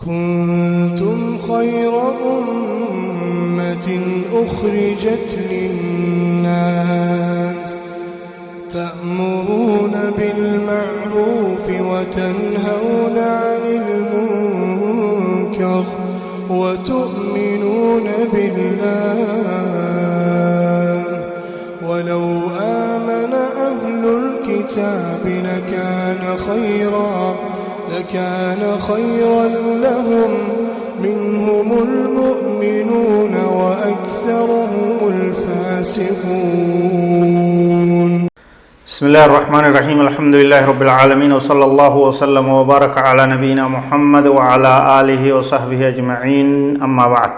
كنتم خير أمة أخرجت للناس تأمرون بالمعروف وتنهون عن المنكر وتؤمنون بالله ولو آمن أهل الكتاب لكان خيرا لهم منهم المؤمنون وأكثرهم الفاسقون. بسم الله الرحمن الرحيم. الحمد لله رب العالمين، وصلى الله وسلم وبارك على نبينا محمد وعلى آله وصحبه أجمعين. أما بعد،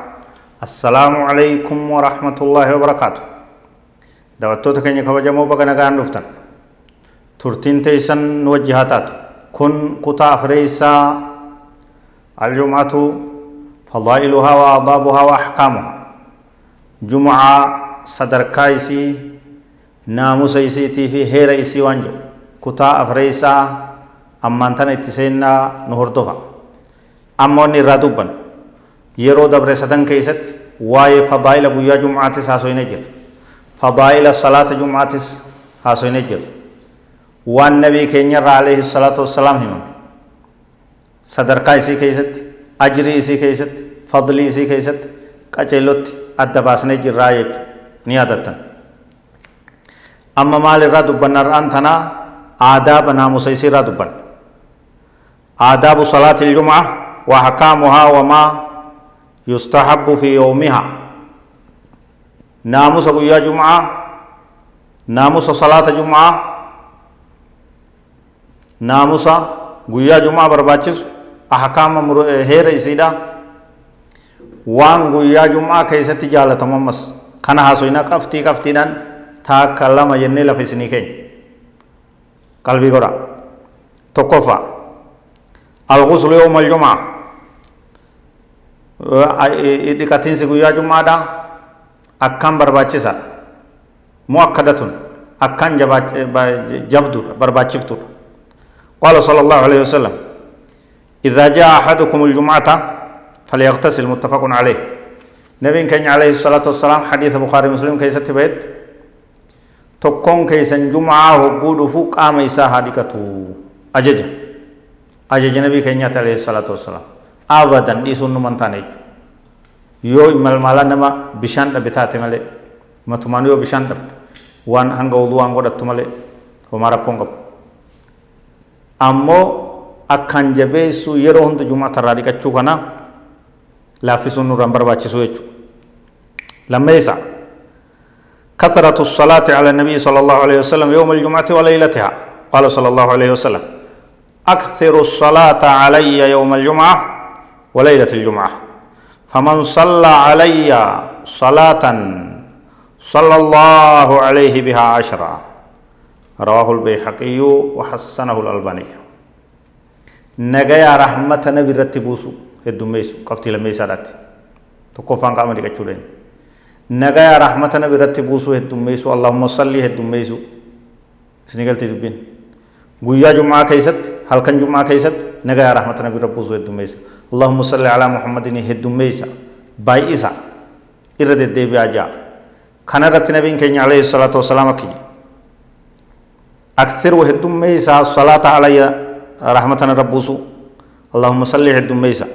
السلام عليكم ورحمة الله وبركاته. دعوتو تكني كوجمو بغنا غان دفتن ترتين تيسن وجهاتات كن قطع فريسا الجمعة فضائلها وآضابها وأحكامها. جمعة صدر كايسي ناموس إيسيتي في هير إيسي وانجو كتا أفريسا أمانتان اتسينا نهردوها أموني رادوبا يرو دبر ستن كيست واي فضائل بويا جمعاتس هاسوين جر فضائل صلاة جمعاتس هاسوين جر وان نبي كينير عليه الصلاة والسلام هم صدر كايسي كيست أجري إيسي كيست فضلي إيسي كيست كاچيلوت أدباسني جر رايج نيادتن. أما مال الردبن أنتنا آداب ناموس يسير ردبن آداب صلاة الجمعة وحكامها وما يستحب في يومها. ناموس بيا جمعة، ناموس صلاة جمعة، ناموس بيا جمعة برباچس أحكام هير يسيدا وان بيا جمعة كيست جالة تمامس كنا حسوينا كفتينان تاك لما جنّي لفسني كين قلبي قرأ تقفى الغسل يوم الجمعة إذا كتير سيقول يا جمعة دا أكان برباچسا مؤكدة أكان جبدور برباچفتور. قال صلى الله عليه وسلم إذا جاء أحدكم الجمعة فليغتسل، متفق عليه. نبي كان عليه الصلاة والسلام حديث بخاري مسلم كيست بيت tokkon keeysan jum'aa hogguu dhufu qaama isaa haa dhiqatu ajaja nabii keenyaatti alayhi salaatu wassalaam. abadan dhiisuun numan taane jechuudha. yoo imalmaalaa nama bishaan dhabe taate malee matumaan yoo bishaan dhabde waan hanga wuduu waan godhattu malee homaa rakkoon qabu. ammoo akkaan jabeessu yeroo hunda jum'aa tarraa dhiqachuu kana laaffisuun nurraan barbaachisu jechuudha. lammeessa كثرة الصلاة على النبي صلى الله عليه وسلم يوم الجمعة وليلتها. قال صلى الله عليه وسلم أكثر الصلاة علي يوم الجمعة وليلة الجمعة، فمن صلى علي صلاة صلى الله عليه بها 10. رواه البيهقي وحسنه الألباني. نجايا رحمة نبي رتبوسو الدميسو كفتي لميسارات تكفان كامل كتشولين نجايا رحمة نبي رتبوسو الدميسو اللهم صلي الدميسو سنقل تدبين قويا جمعة كيست هل كان جمعة كيست نجايا رحمة نبي ربوسو الدميسو اللهم صل على محمد الدميسا بايسا إرد الدبي أجا كان رت نبي كين عليه الصلاة والسلام كي أكثر الدميسا الصلاة علي رحمة ربوسو اللهم صل الدميسا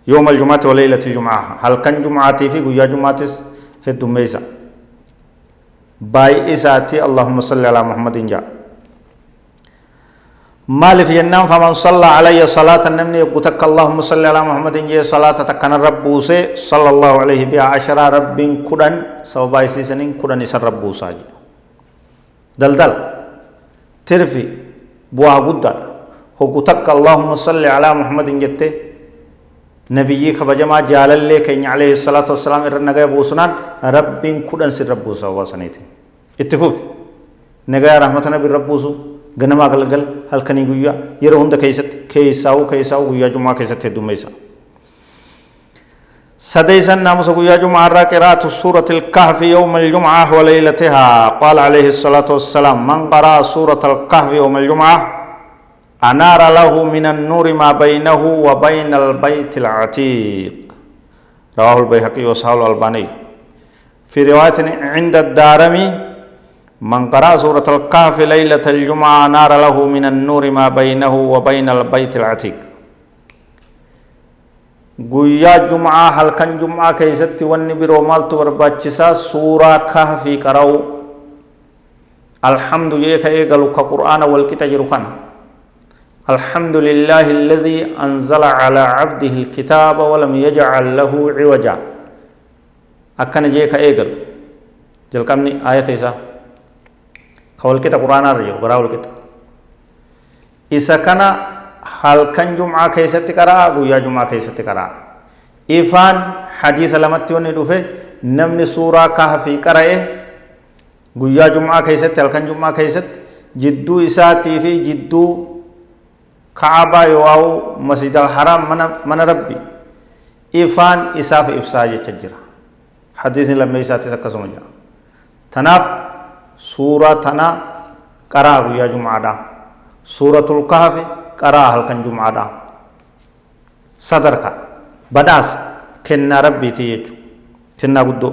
يوم الجمعة وليلة الجمعة. هل كان جمعة في قويا جمعة الدميسا بايساتي اللهم صل على محمد جاء مالف ينام فمن صلى علي صلاة النمني يبقتك اللهم صل على محمد جاء صلاة تكن الربوسي صلى الله عليه بها 10 رب كدن سوبايسي سنين كدن يسر ربوسا دلدل ترفي بواه قدر هقتك اللهم صل على محمد جاء نبي خبجما جالله كين عليه الصلاة والسلام إرنجا بوسنان ربين كودن سر ربوسا واسنيت اتفوف نجا رحمتنا بالربوسو غنما غلغل هل كني غيا يرهند كيساو غيا جمعة كيست دميسا. سديسا ناموس غيا جمعة قراءة سورة الكهف يوم الجمعة وليلتها. قال عليه الصلاة والسلام من قرأ سورة الكهف يوم الجمعة أنار له من النور ما بينه وبين البيت العتيق رواه البيهقي وصححه الألباني في رواية عند الدارمي من قرأ سورة الكهف ليلة الجمعة نار له من النور ما بينه وبين البيت العتيق قويا جمعة هل كان جمعة كيست والنبي رومال تبرباتشسا سورة كهف قرأو الحمد لله كأيقلوا كقرآن والكتاب جرخان الحمد لله الذي أنزل على عبده الكتاب ولم يجعل له عوجا أكن جيك إيجل جل كمني آية إيسا خول كتا قرآن الرجل براول كتا إيسا كان هل كان جمعة كيست كرا قويا جمعة كيست كرا إفان حديث لمت وندوفه نمني سورة كهفي كرا قويا جمعة كيست هل كان جمعة كيست جدو إساتي في جدو كعبة يواو مسجد الحرام من ربي إفان إساف إفساج تجرا حديث لما يساتي سكسو مجا تناف سورة تنا قرأ يا جمعة سورة الكهف قرأ هل كان جمعة صدرك بداس كنا ربي تيجو كنا قدو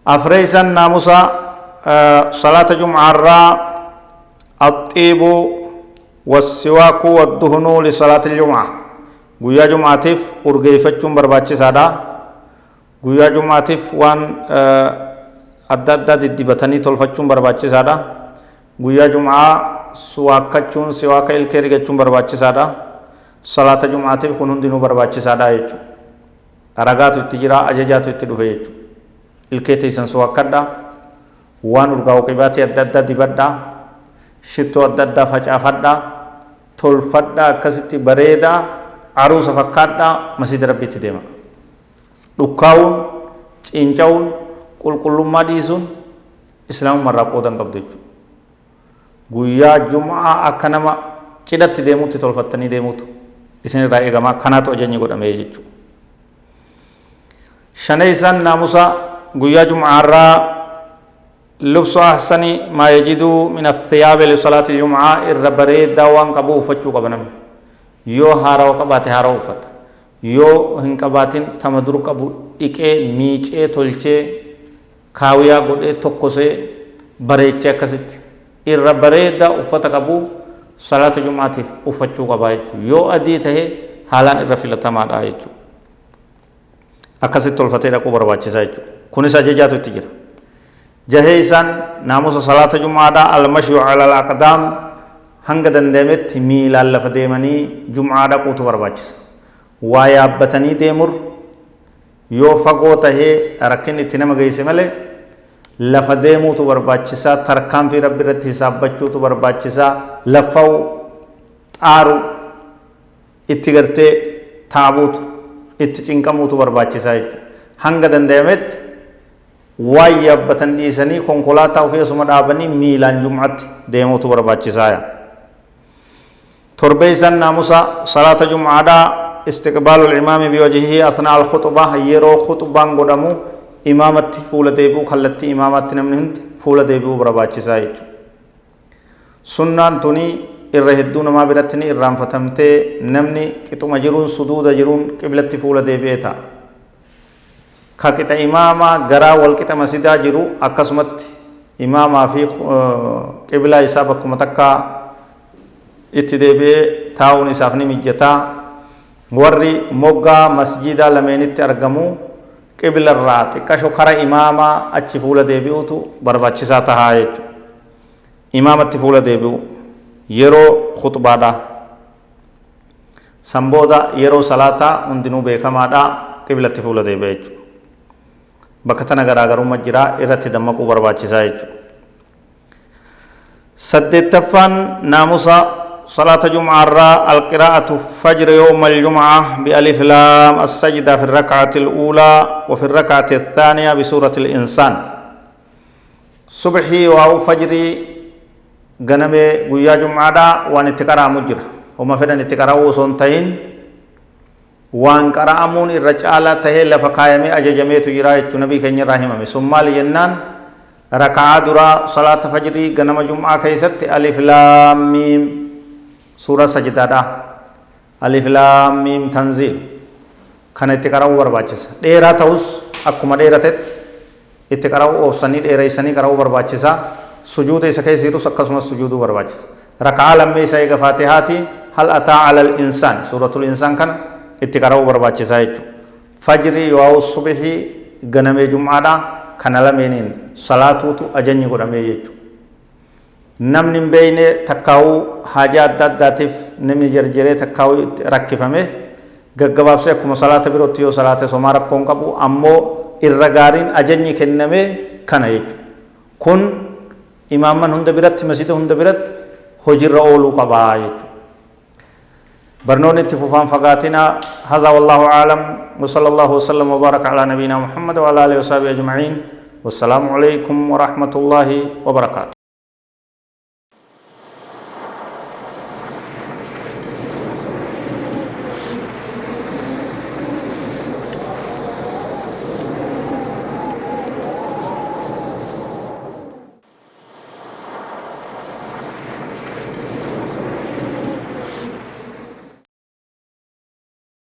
أفريسا ناموسا صلاة جمعة الطيب والسواك والدهن لصلاة الجمعة قويا جمعتف أرغيفتشم برباچي سادا قويا جمعتف وان أدد دبتني تلفتشم برباچي سادا قويا جمعة سواكچون سواك الكيرغچم برباچي سادا صلاة جمعتف كنون دينو برباچي سادا يچو أرغاتو اتجرا أججاتو اتدوفه يچو الكيتيسن سواكدا وان أرغاو قباتي أدد دبدا شتو أددا فجافدا تولفدا كسيتي بريدا عروس فكادا مسجد ربي تديما دكاون چينچاون قل ما ديسون اسلام مرا قودن قبدچو گویا جمعه اكنما چدت ديموت تولفتني ديموت اسن راي گما كنات وجني گدمه يچو شنيسان ناموسا گویا جمعه را لبس أحسن ما يجد من الثياب لصلاة الجمعة الربري داوان كبو فتشو كبنم يو هارو كبات هارو فت يو هن كباتين تمدرو كبو إكي ميچه تولچه كاويا قد توكوسه بريچه كسيت الربري دا افت كبو صلاة الجمعة فتشو كبايچو يو أدي ته حالان الرفلة ما دايچو أكسيت تولفته دا كو برباچه سايچو كونسا ججاتو تجير جهيسان ناموس صلاة جمعة المشي على الأقدام هنگ دندمت ميلا لفديمني جمعة قوتو برباچس ويابتني ديمر يو فقوته ركن اتنم گيسي ملي لفديمو تو برباچسا ترکان في رب رت حساب بچو تو برباچسا لفو تارو اتگرته تابوت اتچنکمو تو برباچسا هنگ دندمت waay yabbatan dhiisanii konkolaataa ofeessuma dhaabanii miilaan jum'atti deemuutu barbaachisaaya torbeeysan naamusa salaata jum'aadhaa istiqbaalu imaami biwajhihi athnaa alkhuxba yeroo khuxbaan godhamu imaamatti fuula deebi'u kallattii imaamatti namni hundi fuula deebi'u barbaachisaa jechuudha sunnaan tunii irra hedduu namaa biratti ni irraanfatamtee namni qixuma jiruun suduuda jiruun qiblatti fuula deebi'ee ta'a kakita imama gara wal kita masjida jiru akkasumatti imama fi qibla isa bakkuma takka itti deebi'ee taa'uun isaaf ni mijjataa warri moggaa masjida lameenitti argamu qibla irraa xiqqasho kara imama achi fuula deebi'utu barbaachisaa tahaa jechuudha imamatti fuula deebi'u yeroo khutbaadha sambooda yeroo salaataa hundinuu beekamaadha qiblatti fuula deebi'e jechuudha bakka tana garaagarummaa jira irratti dammaquu barbaachisaa jechuudha saddeettaffaan naamusa صلاة جمعة القراءة فجر يوم الجمعة بألف لام السجدة في الركعة الأولى وفي الركعة الثانية بسورة الإنسان صبحي واو فجري غنمي ويا جمعة وان اتقرأ مجر وما فدن اتقرأ وصنتين وان قرأمون الرجالة تهي لفقايمي أججمي تجرى النبي كنير رحمه ثم لينان ركعة درا صلاة فجري غنم جمعة كيست ألف لام ميم سورة سجدة ألف لام ميم تنزيل كان اتقرأوا برباچس ديرا تاوس أكما ديرتت اتقرأوا أوساني ديرا إساني قرأوا برباچسا سجود إسا كيسيرو سكسما سجود برباچس ركعة لما إسا إيقا فاتحاتي هل أتى على الإنسان سورة الإنسان كان اتقرأوا برباچسا يجو فجري واو الصبحي غنمي جمعة كان لمنين صلاة أجني قدامي يجو namni hin beeyne takkaa'uu haajaa adda addaatiif namni jarjaree takkaa'uu rakkifame gaggabaabsee akkuma salaata birootti yoo salaate somaa rakkoon qabu ammoo irra gaariin ajajni kenname kana jechuudha. Kun imaamman hunda biratti masjida hunda biratti hojiirra ooluu qabaa jechuudha. Barnoonni itti fufaan fagaatina hadha wallahu aalam wa sallallahu wasallam wa baraka ala nabiina Muhammad wa ala alihi wa sahbihi ajma'iin. Wassalamu alaykum wa rahmatullahi wa barakatuh.